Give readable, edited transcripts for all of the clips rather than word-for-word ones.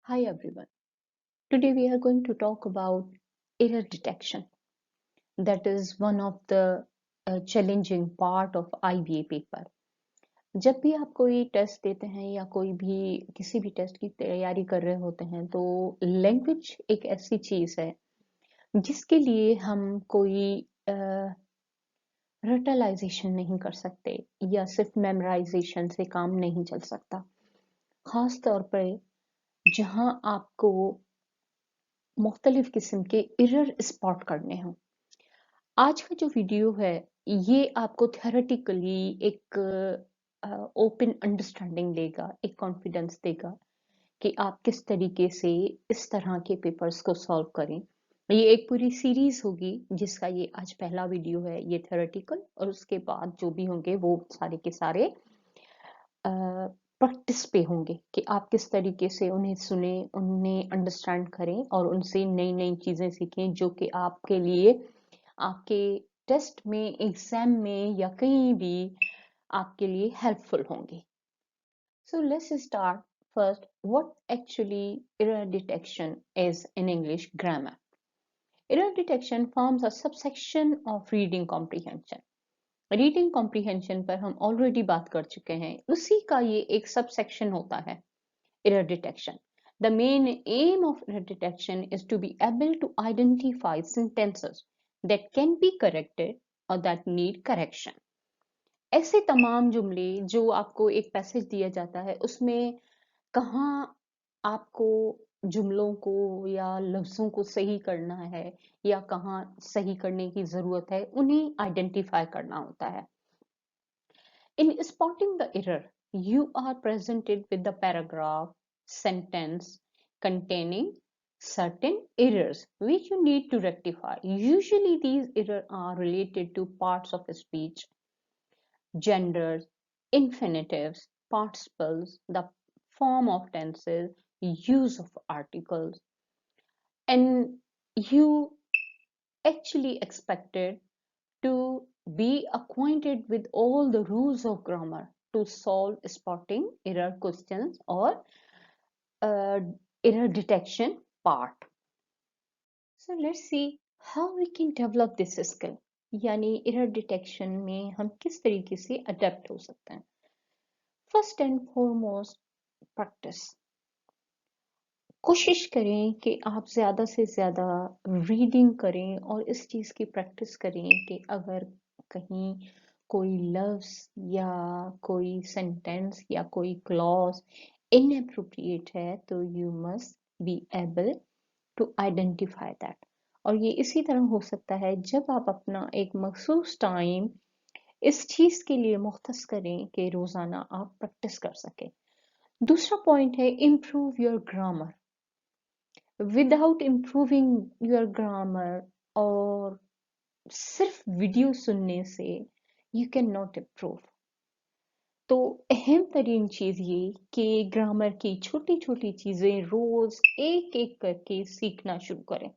Hi everyone. Today we are going to talk about error detection. That is one of the challenging part of IBA paper. जब भी आप कोई test देते हैं या कोई भी किसी भी टेस्ट की तैयारी कर रहे होते हैं तो लैंग्वेज एक ऐसी चीज है जिसके लिए हम कोई रटलाइजेशन नहीं कर सकते या सिर्फ मेमोराइजेशन से काम नहीं चल सकता। खास तौर पर जहां आपको मुख्तलिफ किस्म के एरर स्पॉट करने हों। आज का जो वीडियो है ये आपको थ्योरेटिकली एक ओपन अंडरस्टैंडिंग देगा, एक कॉन्फिडेंस देगा कि आप किस तरीके से इस तरह के पेपर्स को सॉल्व करें। ये एक पूरी सीरीज होगी जिसका ये आज पहला वीडियो है, ये थ्योरेटिकल, और उसके बाद जो भी होंगे वो सारे के सारे प्रैक्टिस पे होंगे कि आप किस तरीके से उन्हें सुने, उन्हें अंडरस्टैंड करें और उनसे नई नई चीजें सीखें जो कि आपके लिए आपके टेस्ट में, एग्जाम में या कहीं भी आपके लिए हेल्पफुल होंगे। So let's start first what actually error detection is in English grammar. Error detection forms a subsection of reading comprehension. Reading comprehension पर हम ऑलरेडी बात कर चुके हैं, उसी का ये एक सबसेक्शन होता है error detection. The main aim of error detection is to be able to identify sentences that can be corrected or that need correction. ऐसे तमाम जुमले जो आपको एक पैसेज दिया जाता है उसमें कहाँ आपको जुमलों को या लफ्जों को सही करना है या कहाँ सही करने की जरूरत है, उन्हें आइडेंटिफाई करना होता है। In spotting the error, you are presented with the paragraph, sentence containing certain errors which you need to rectify. Usually these errors are related to parts of speech, genders, infinitives, participles, the form of tenses, use of articles, and you actually expected to be acquainted with all the rules of grammar to solve spotting error questions or uh, error detection part. So let's see how we can develop this skill. यानी error detection में हम किस तरीके से adapt हो सकते हैं। First and foremost practice. कोशिश करें कि आप ज़्यादा से ज़्यादा रीडिंग करें और इस चीज़ की प्रैक्टिस करें कि अगर कहीं कोई लफ्ज़ या कोई सेंटेंस या कोई क्लॉज इनएप्रोप्रिएट है तो you must be able to identify that. और ये इसी तरह हो सकता है जब आप अपना एक मखसूस टाइम इस चीज़ के लिए मुख्तस करें कि रोज़ाना आप प्रैक्टिस कर सकें। दूसरा पॉइंट है improve your grammar. Without improving your grammar और सिर्फ वीडियो सुनने से यू कैन नॉट इम्प्रूव। तो अहम तरीन चीज ये कि ग्रामर की छोटी छोटी चीजें रोज एक एक करके सीखना शुरू करें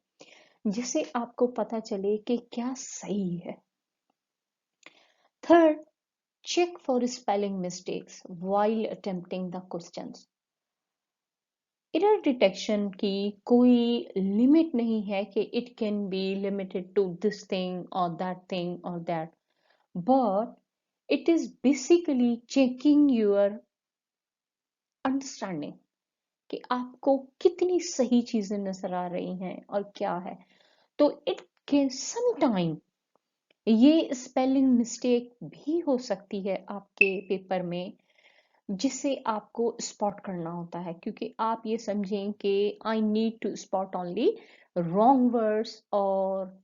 जिससे आपको पता चले कि क्या सही है। Third, check for spelling mistakes while attempting the questions. Error detection की कोई लिमिट नहीं है कि it can be limited to this thing और that, but it is basically checking your understanding कि आपको कितनी सही चीजें नजर आ रही हैं और क्या है। तो इट कैन समटाइम ये स्पेलिंग मिस्टेक भी हो सकती है आपके पेपर में जिसे आपको स्पॉट करना होता है, क्योंकि आप ये समझें कि I need to spot only wrong words और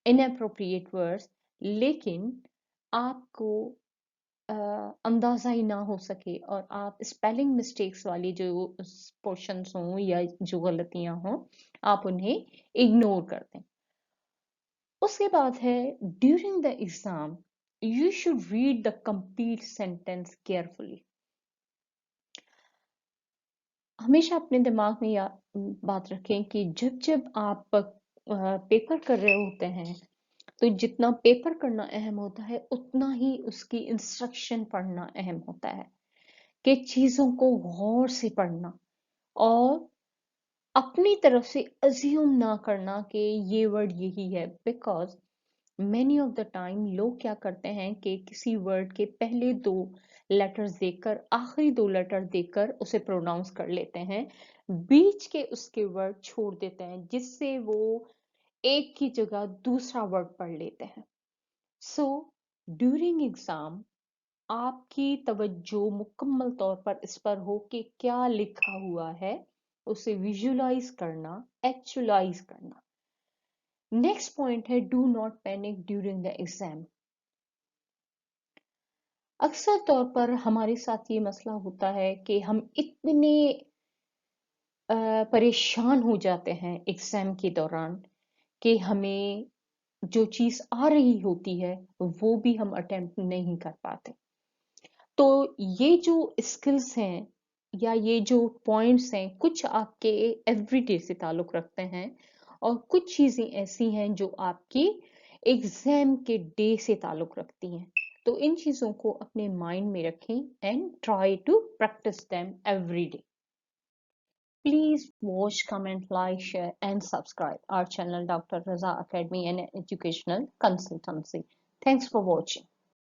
इनअप्रोप्रिएट वर्ड्स, लेकिन आपको अंदाजा ही ना हो सके और आप स्पेलिंग मिस्टेक्स वाली जो पोर्शंस हों या जो गलतियां हों आप उन्हें इग्नोर कर दें। उसके बाद है during the exam you should read the complete sentence carefully. हमेशा अपने दिमाग में बात रखें कि जब जब आप पेपर कर रहे होते हैं तो जितना पेपर करना अहम होता है उतना ही उसकी इंस्ट्रक्शन पढ़ना अहम होता है कि चीजों को गौर से पढ़ना और अपनी तरफ से अज्यूम ना करना कि ये वर्ड यही है, because many of the time लोग क्या करते हैं कि किसी वर्ड के पहले दो लेटर्स देखकर, आखिरी दो लेटर देखकर उसे प्रोनाउंस कर लेते हैं, बीच के उसके वर्ड छोड़ देते हैं, जिससे वो एक की जगह दूसरा वर्ड पढ़ लेते हैं। सो ड्यूरिंग एग्जाम आपकी तवज्जो मुकम्मल तौर पर इस पर हो कि क्या लिखा हुआ है, उसे विजुलाइज करना, एक्चुअलाइज करना। नेक्स्ट पॉइंट है do not panic during the exam. अक्सर तौर पर हमारे साथ ये मसला होता है कि हम इतने परेशान हो जाते हैं एग्जाम के दौरान कि हमें जो चीज आ रही होती है वो भी हम अटेम्प्ट नहीं कर पाते। तो ये जो स्किल्स हैं या ये जो पॉइंट्स हैं, कुछ आपके एवरीडे से ताल्लुक रखते हैं और कुछ चीजें ऐसी हैं जो आपकी एग्जाम के डे से ताल्लुक रखती हैं। तो इन चीजों को अपने माइंड में रखें and try to practise them every day. Please watch, comment, like, share, and subscribe our channel, Dr. Raza Academy and Educational Consultancy. Thanks for watching.